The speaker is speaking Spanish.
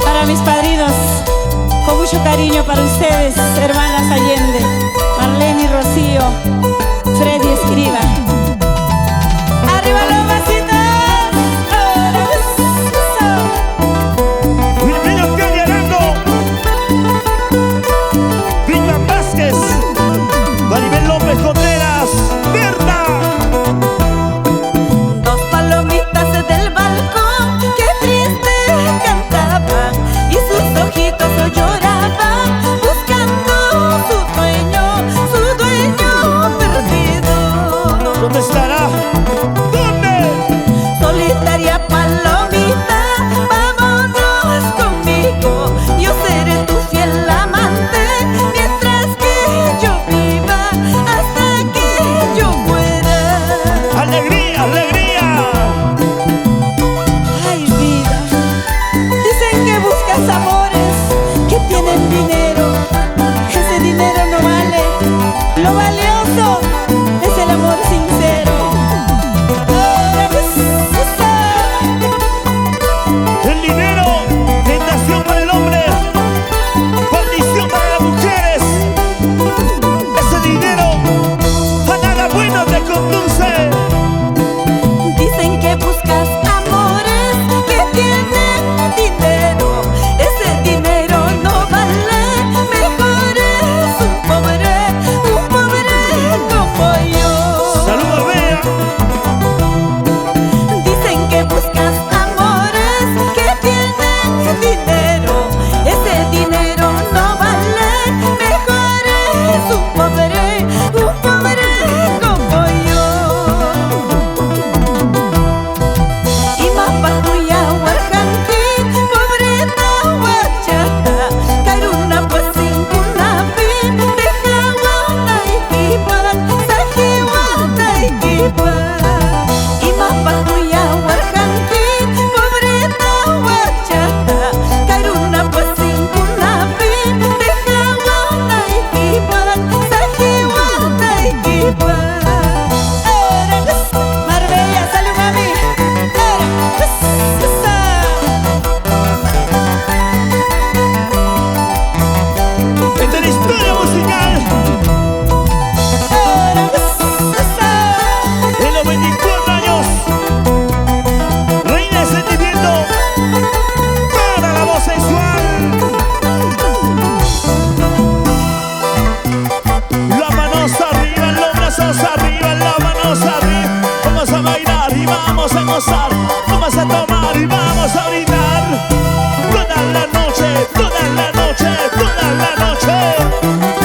Para mis padrinos, con mucho cariño para ustedes, hermanas Allende, Marlene y Rocío, Freddy Escriba. ¡Arriba los vasitos! Wilfrido Kenny Arango, Víctor Vázquez, Maribel López Contreras, Berta. Dos palomitas del balcón, qué triste cantaban, y sus ojitos lloraban, buscando su dueño perdido. ¿Dónde estará? ¿Dónde? Solitaria palomita, vámonos conmigo, yo seré tu fiel amante, mientras que yo viva, hasta que yo muera. ¡Alegría, alegría! Ay, vida, dicen que buscas amores que tienen dinero. Ese dinero no vale. Lo valioso es el amor sincero. Ahora El dinero, tentación para el hombre, maldición para las mujeres. Ese dinero a nada bueno te conduce. Dicen que buscas amores que tienen dinero, ese dinero no vale, mejor es un pobre como yo. Saludos, Bea. Dicen que buscas amores que tienen dinero, ese dinero no vale, mejor es un pobre como yo. Y mapatuya huarjanki, pobre tawachata, kairuna pasingkunapi, dejawana ikipan, sajiwana ikipan. Y mapatuya huarjanki, pobre tawachata, kairuna pasingkunapi, dejawana ikipan, sajiwana ikipan. Marbella, salud, mami. Esta es la historia musical de los 24 años. Reina de sentimiento para la voz sensual. Las manos arriba, los brazos arriba, las manos arriba. Vamos a bailar y vamos a gozar. Vamos a tomar y vamos a brindar. Toda la noche, toda la noche, toda la noche.